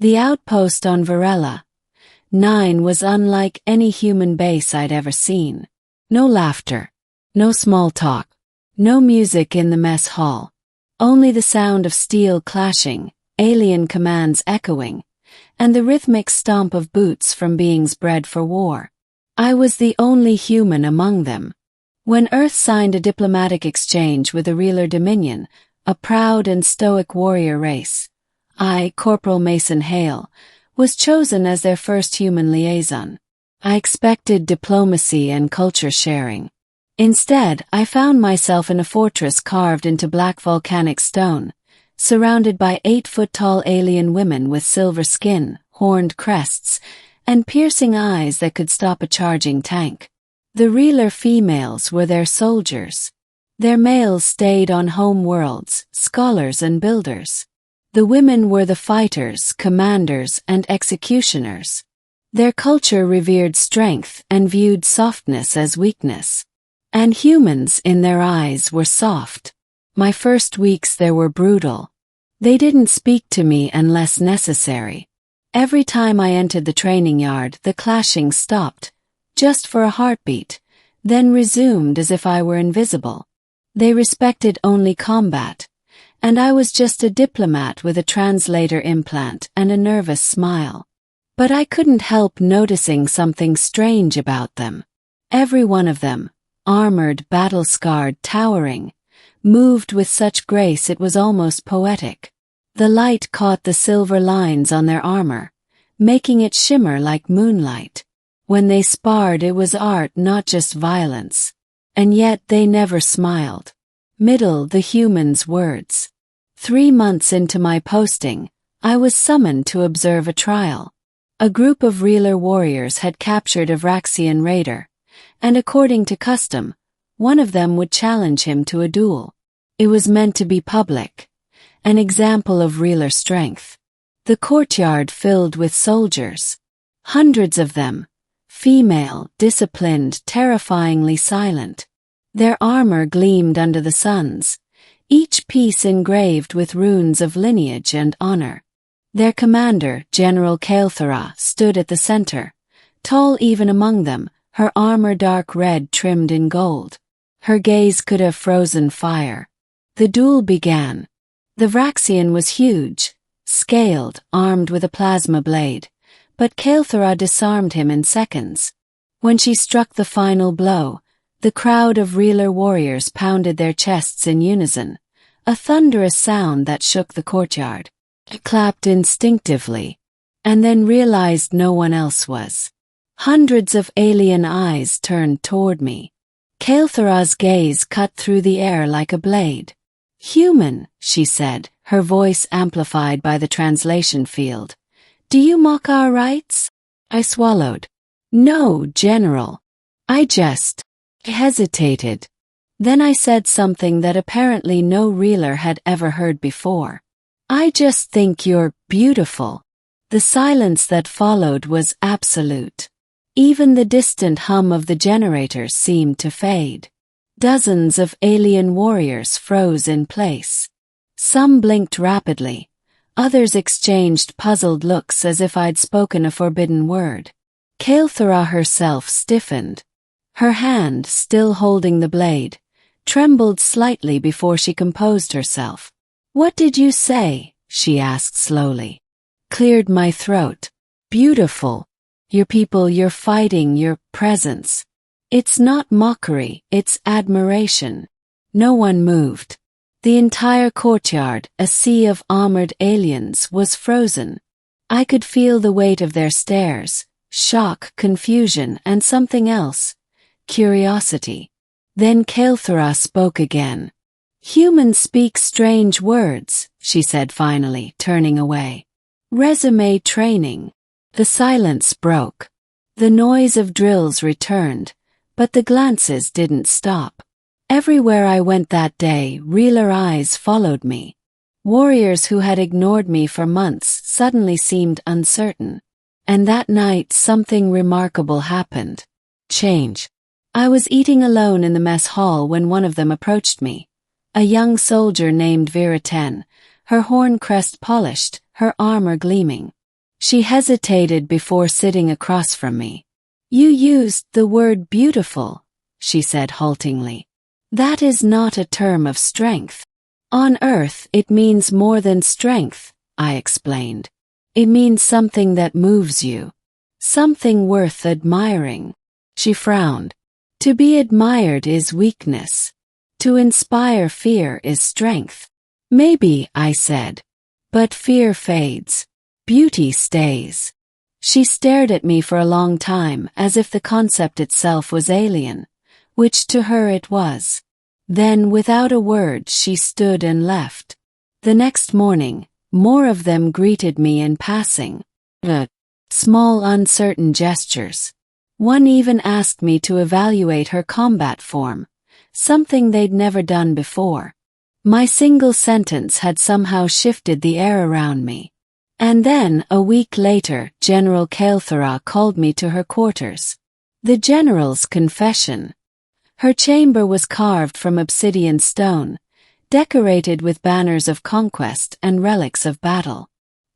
The outpost on Varela 9 was unlike any human base I'd ever seen. No laughter, no small talk, no music in the mess hall. Only the sound of steel clashing, alien commands echoing, and the rhythmic stomp of boots from beings bred for war. I was the only human among them. When Earth signed a diplomatic exchange with the Reeler Dominion, a proud and stoic warrior race, I, Corporal Mason Hale, was chosen as their first human liaison. I expected diplomacy and culture sharing. Instead, I found myself in a fortress carved into black volcanic stone, surrounded by 8-foot-tall alien women with silver skin, horned crests, and piercing eyes that could stop a charging tank. The Reeler females were their soldiers. Their males stayed on home worlds, scholars and builders. The women were the fighters, commanders, and executioners. Their culture revered strength and viewed softness as weakness. And humans, in their eyes, were soft. My first weeks there were brutal. They didn't speak to me unless necessary. Every time I entered the training yard, the clashing stopped, just for a heartbeat, then resumed as if I were invisible. They respected only combat, and I was just a diplomat with a translator implant and a nervous smile. But I couldn't help noticing something strange about them. Every one of them, armored, battle-scarred, towering, moved with such grace it was almost poetic. The light caught the silver lines on their armor, making it shimmer like moonlight. When they sparred, it was art, not just violence. And yet they never smiled. Middle the humans' words. 3 months into my posting, I was summoned to observe a trial. A group of Reeler warriors had captured a Vraxian raider, and according to custom, one of them would challenge him to a duel. It was meant to be public, an example of Reeler strength. The courtyard filled with soldiers. Hundreds of them, female, disciplined, terrifyingly silent. Their armor gleamed under the suns, each piece engraved with runes of lineage and honor. Their commander, General Kael'thara, stood at the center, tall even among them, her armor dark red trimmed in gold. Her gaze could have frozen fire. The duel began. The Vraxian was huge, scaled, armed with a plasma blade, but Kael'thara disarmed him in seconds. When she struck the final blow, the crowd of Reeler warriors pounded their chests in unison, a thunderous sound that shook the courtyard. I clapped instinctively, and then realized no one else was. Hundreds of alien eyes turned toward me. Kael'thara's gaze cut through the air like a blade. "Human," she said, her voice amplified by the translation field. "Do you mock our rights?" I swallowed. "No, General. I just hesitated." Then I said something that apparently no Reeler had ever heard before. "I just think you're beautiful." The silence that followed was absolute. Even the distant hum of the generators seemed to fade. Dozens of alien warriors froze in place. Some blinked rapidly. Others exchanged puzzled looks as if I'd spoken a forbidden word. Kael'thara herself stiffened. Her hand, still holding the blade, trembled slightly before she composed herself. "What did you say?" she asked slowly. Cleared my throat. "Beautiful. Your people, your fighting, your presence. It's not mockery, it's admiration." No one moved. The entire courtyard, a sea of armored aliens, was frozen. I could feel the weight of their stares, shock, confusion, and something else, curiosity. Then Kael'thara spoke again. "Humans speak strange words," she said finally, turning away. "Resume training." The silence broke. The noise of drills returned, but the glances didn't stop. Everywhere I went that day, Reeler eyes followed me. Warriors who had ignored me for months suddenly seemed uncertain. And that night something remarkable happened. Change. I was eating alone in the mess hall when one of them approached me. A young soldier named Vera 10, her horn crest polished, her armor gleaming. She hesitated before sitting across from me. You used the word beautiful, she said haltingly. That is not a term of strength. On Earth it means more than strength, I explained. It means something that moves you. Something worth admiring. She frowned. To be admired is weakness. To inspire fear is strength. Maybe, I said. But fear fades. Beauty stays. She stared at me for a long time as if the concept itself was alien, which to her it was. Then, without a word, she stood and left. The next morning, more of them greeted me in passing. Small uncertain gestures. One even asked me to evaluate her combat form, something they'd never done before. My single sentence had somehow shifted the air around me. And then, a week later, General Kael'thara called me to her quarters. The general's confession. Her chamber was carved from obsidian stone, decorated with banners of conquest and relics of battle.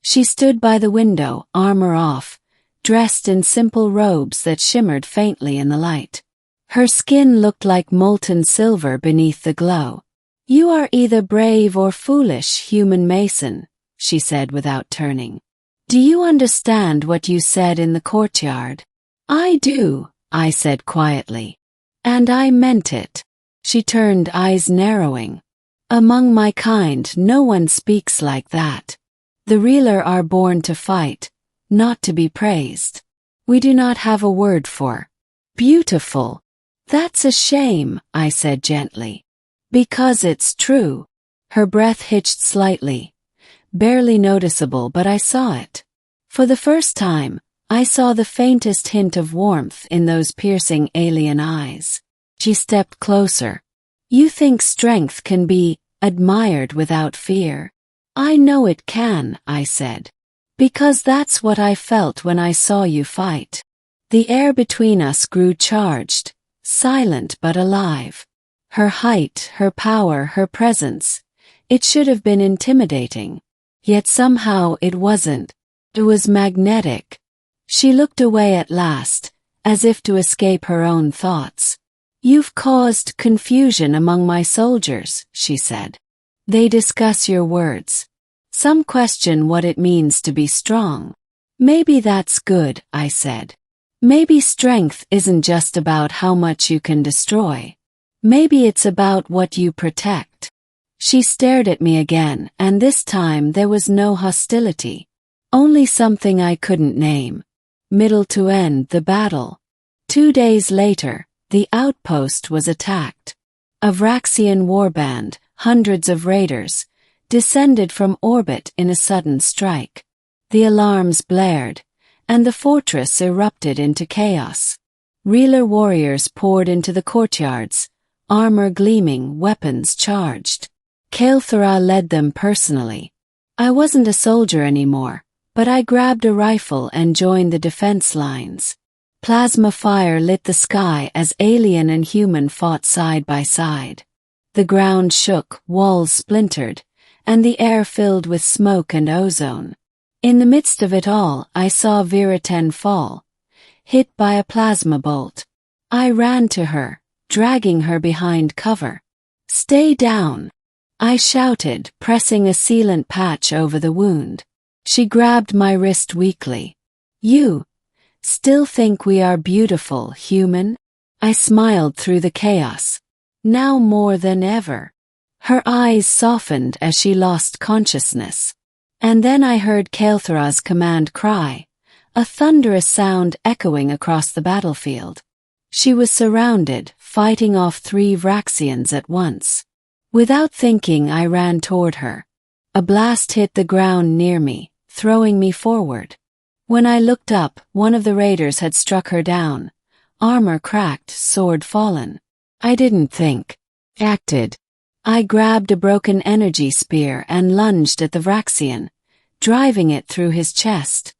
She stood by the window, armor off, dressed in simple robes that shimmered faintly in the light. Her skin looked like molten silver beneath the glow. You are either brave or foolish, human mason, she said without turning. Do you understand what you said in the courtyard? I do, I said quietly. And I meant it. She turned, eyes narrowing. Among my kind, no one speaks like that. The realer are born to fight, not to be praised. We do not have a word for beautiful. That's a shame, I said gently. Because it's true. Her breath hitched slightly. Barely noticeable, but I saw it. For the first time, I saw the faintest hint of warmth in those piercing alien eyes. She stepped closer. You think strength can be admired without fear? I know it can, I said. Because that's what I felt when I saw you fight. The air between us grew charged, silent but alive. Her height, her power, her presence. It should have been intimidating. Yet somehow it wasn't. It was magnetic. She looked away at last, as if to escape her own thoughts. You've caused confusion among my soldiers, she said. They discuss your words. Some question what it means to be strong. Maybe that's good, I said. Maybe strength isn't just about how much you can destroy. Maybe it's about what you protect. She stared at me again, and this time there was no hostility. Only something I couldn't name. Middle to end the battle. 2 days later, the outpost was attacked. A Vraxian warband, hundreds of raiders, descended from orbit in a sudden strike. The alarms blared, and the fortress erupted into chaos. Realer warriors poured into the courtyards, armor gleaming, weapons charged. Kael'thara led them personally. I wasn't a soldier anymore, but I grabbed a rifle and joined the defense lines. Plasma fire lit the sky as alien and human fought side by side. The ground shook, walls splintered, and the air filled with smoke and ozone. In the midst of it all, I saw Viriten fall, hit by a plasma bolt. I ran to her, dragging her behind cover. Stay down, I shouted, pressing a sealant patch over the wound. She grabbed my wrist weakly. You still think we are beautiful, human? I smiled through the chaos. Now more than ever. Her eyes softened as she lost consciousness. And then I heard Kael'thara's command cry, a thunderous sound echoing across the battlefield. She was surrounded, fighting off 3 Vraxians at once. Without thinking, I ran toward her. A blast hit the ground near me, throwing me forward. When I looked up, one of the raiders had struck her down. Armor cracked, sword fallen. I didn't think. Acted. I grabbed a broken energy spear and lunged at the Vraxian, driving it through his chest.